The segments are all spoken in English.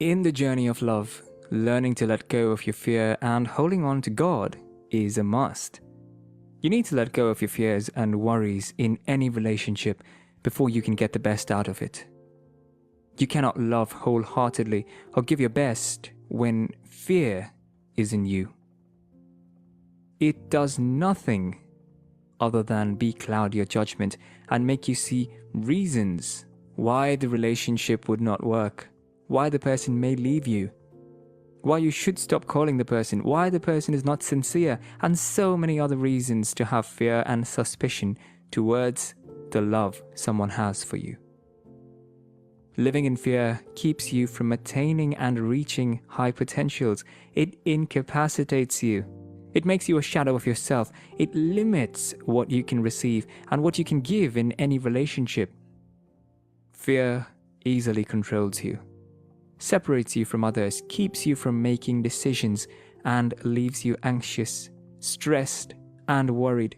In the journey of love, learning to let go of your fear and holding on to God is a must. You need to let go of your fears and worries in any relationship before you can get the best out of it. You cannot love wholeheartedly or give your best when fear is in you. It does nothing other than becloud your judgment and make you see reasons why the relationship would not work, why the person may leave you, why you should stop calling the person, why the person is not sincere, and so many other reasons to have fear and suspicion towards the love someone has for you. Living in fear keeps you from attaining and reaching high potentials. It incapacitates you. It makes you a shadow of yourself. It limits what you can receive and what you can give in any relationship. Fear easily controls you, separates you from others, keeps you from making decisions, and leaves you anxious, stressed, and worried.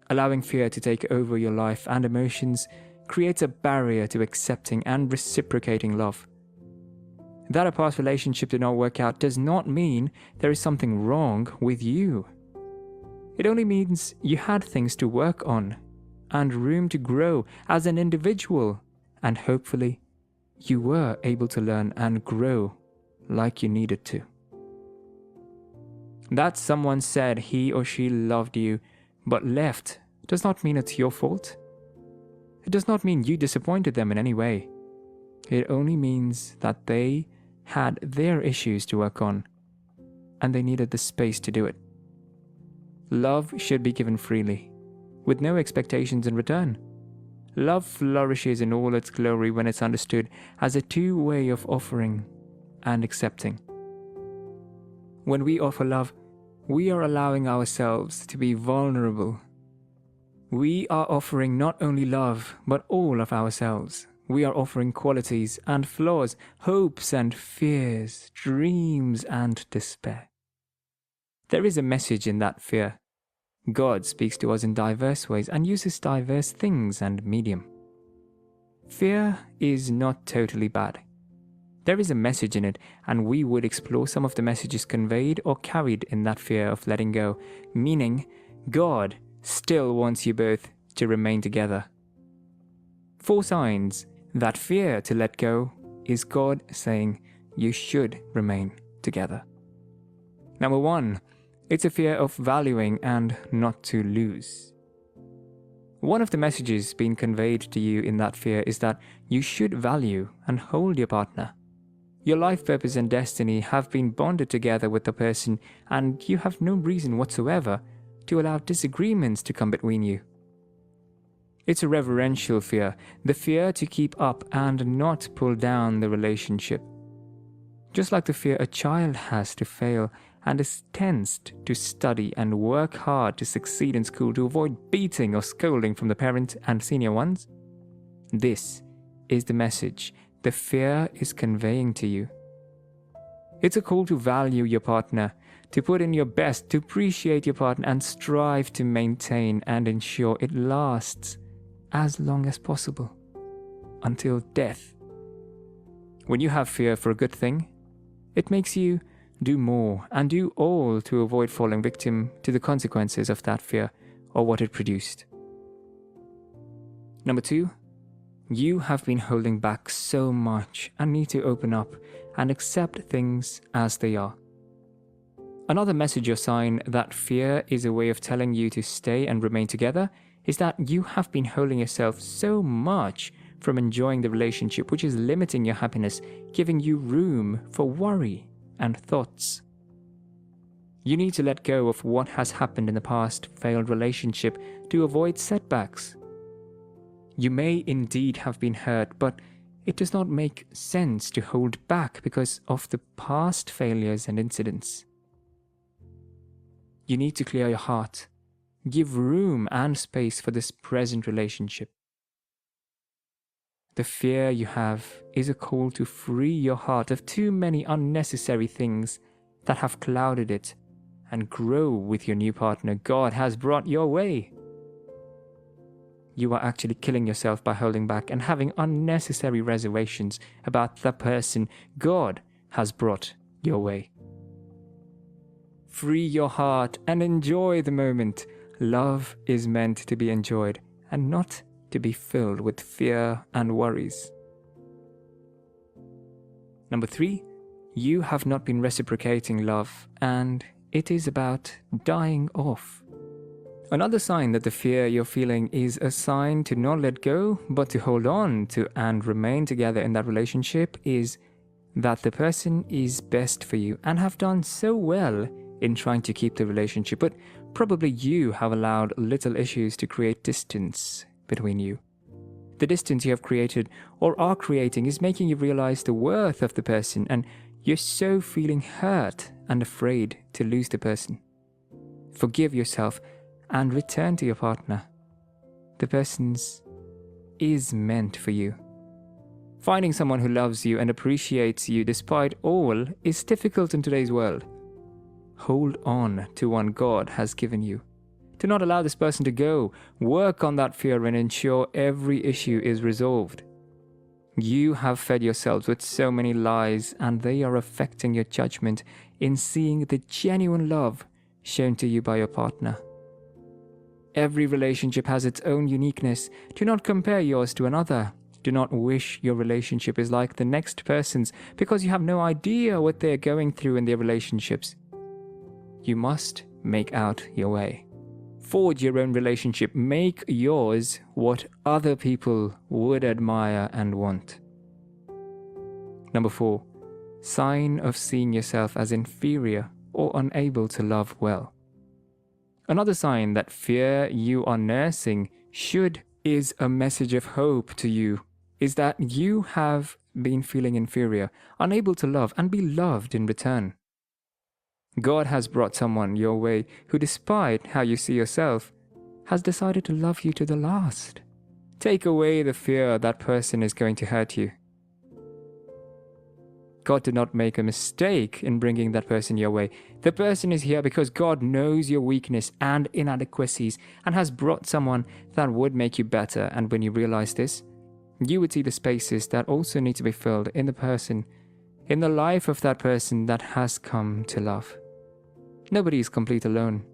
Allowing fear to take over your life and emotions creates a barrier to accepting and reciprocating love. That a past relationship did not work out does not mean there is something wrong with you. It only means you had things to work on and room to grow as an individual, and hopefully you were able to learn and grow like you needed to. That someone said he or she loved you but left does not mean it's your fault. It does not mean you disappointed them in any way. It only means that they had their issues to work on and they needed the space to do it. Love should be given freely, with no expectations in return. Love flourishes in all its glory when it's understood as a two-way of offering and accepting. When we offer love, we are allowing ourselves to be vulnerable. We are offering not only love, but all of ourselves. We are offering qualities and flaws, hopes and fears, dreams and despair. There is a message in that fear. God speaks to us in diverse ways and uses diverse things and medium. Fear is not totally bad. There is a message in it, and we would explore some of the messages conveyed or carried in that fear of letting go, meaning God still wants you both to remain together. 4 signs that fear to let go is God saying you should remain together. Number 1, it's a fear of valuing and not to lose. One of the messages being conveyed to you in that fear is that you should value and hold your partner. Your life purpose and destiny have been bonded together with the person, and you have no reason whatsoever to allow disagreements to come between you. It's a reverential fear, the fear to keep up and not pull down the relationship. Just like the fear a child has to fail and is tensed to study and work hard to succeed in school to avoid beating or scolding from the parent and senior ones. This is the message the fear is conveying to you. It's a call to value your partner, to put in your best, to appreciate your partner and strive to maintain and ensure it lasts as long as possible, until death. When you have fear for a good thing, it makes you do more and do all to avoid falling victim to the consequences of that fear or what it produced. Number 2, you have been holding back so much and need to open up and accept things as they are. Another message or sign that fear is a way of telling you to stay and remain together is that you have been holding yourself so much from enjoying the relationship, which is limiting your happiness, giving you room for worry and thoughts. You need to let go of what has happened in the past failed relationship to avoid setbacks. You may indeed have been hurt, but it does not make sense to hold back because of the past failures and incidents. You need to clear your heart, give room and space for this present relationship. The fear you have is a call to free your heart of too many unnecessary things that have clouded it and grow with your new partner God has brought your way. you are actually killing yourself by holding back and having unnecessary reservations about the person God has brought your way. Free your heart and enjoy the moment. Love is meant to be enjoyed and not to be filled with fear and worries. Number 3, you have not been reciprocating love, and it is about dying off. Another sign that the fear you're feeling is a sign to not let go, but to hold on to and remain together in that relationship is that the person is best for you and have done so well in trying to keep the relationship, but probably you have allowed little issues to create distance between you. The distance you have created or are creating is making you realize the worth of the person, and you're so feeling hurt and afraid to lose the person. Forgive yourself and return to your partner. The person is meant for you. Finding someone who loves you and appreciates you despite all is difficult in today's world. Hold on to one God has given you. Do not allow this person to go. Work on that fear and ensure every issue is resolved. You have fed yourselves with so many lies, and they are affecting your judgment in seeing the genuine love shown to you by your partner. Every relationship has its own uniqueness. Do not compare yours to another. Do not wish your relationship is like the next person's, because you have no idea what they are going through in their relationships. You must make out your way. Forge your own relationship. Make yours what other people would admire and want. Number 4, sign of seeing yourself as inferior or unable to love well. Another sign that fear you are nursing is a message of hope to you, is that you have been feeling inferior, unable to love and be loved in return. God has brought someone your way who, despite how you see yourself, has decided to love you to the last. Take away the fear that person is going to hurt you. God did not make a mistake in bringing that person your way. The person is here because God knows your weakness and inadequacies and has brought someone that would make you better. And when you realize this, you would see the spaces that also need to be filled in the person, in the life of that person that has come to love. Nobody is complete alone.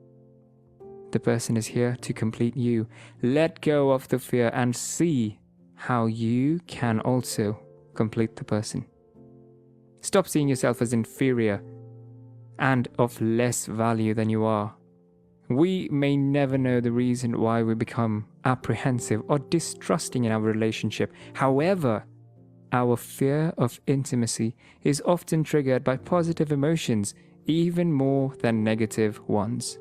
The person is here to complete you. Let go of the fear and see how you can also complete the person. Stop seeing yourself as inferior and of less value than you are. We may never know the reason why we become apprehensive or distrusting in our relationship. However, our fear of intimacy is often triggered by positive emotions, even more than negative ones.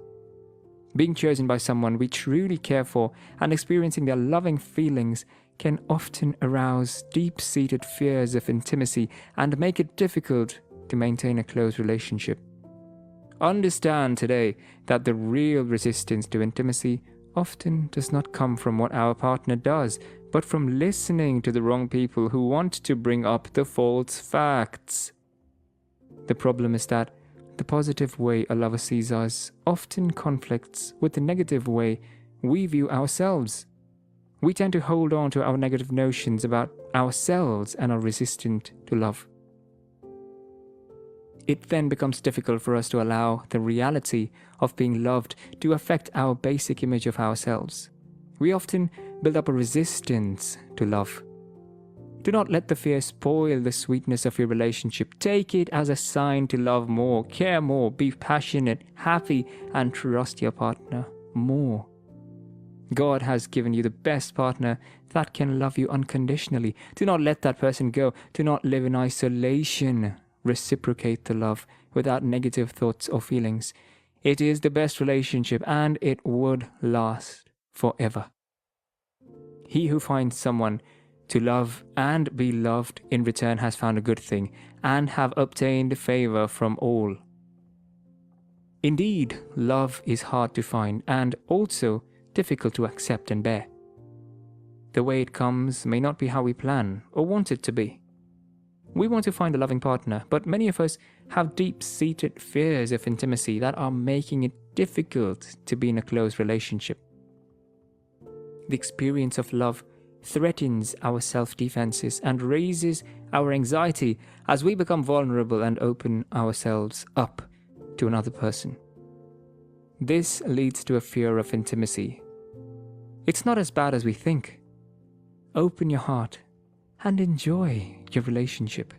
Being chosen by someone we truly care for and experiencing their loving feelings can often arouse deep-seated fears of intimacy and make it difficult to maintain a close relationship. Understand today that the real resistance to intimacy often does not come from what our partner does, but from listening to the wrong people who want to bring up the false facts. The problem is that the positive way a lover sees us often conflicts with the negative way we view ourselves. We tend to hold on to our negative notions about ourselves and are resistant to love. It then becomes difficult for us to allow the reality of being loved to affect our basic image of ourselves. We often build up a resistance to love. Do not let the fear spoil the sweetness of your relationship. Take it as a sign to love more, care more, be passionate, happy, and trust your partner more. God has given you the best partner that can love you unconditionally. Do not let that person go. Do not live in isolation. Reciprocate the love without negative thoughts or feelings. It is the best relationship and it would last forever. He who finds someone to love and be loved in return has found a good thing and have obtained favor from all. Indeed, love is hard to find and also difficult to accept and bear. The way it comes may not be how we plan or want it to be. We want to find a loving partner, but many of us have deep-seated fears of intimacy that are making it difficult to be in a close relationship. The experience of love threatens our self-defenses and raises our anxiety as we become vulnerable and open ourselves up to another person. This leads to a fear of intimacy. It's not as bad as we think. Open your heart and enjoy your relationship.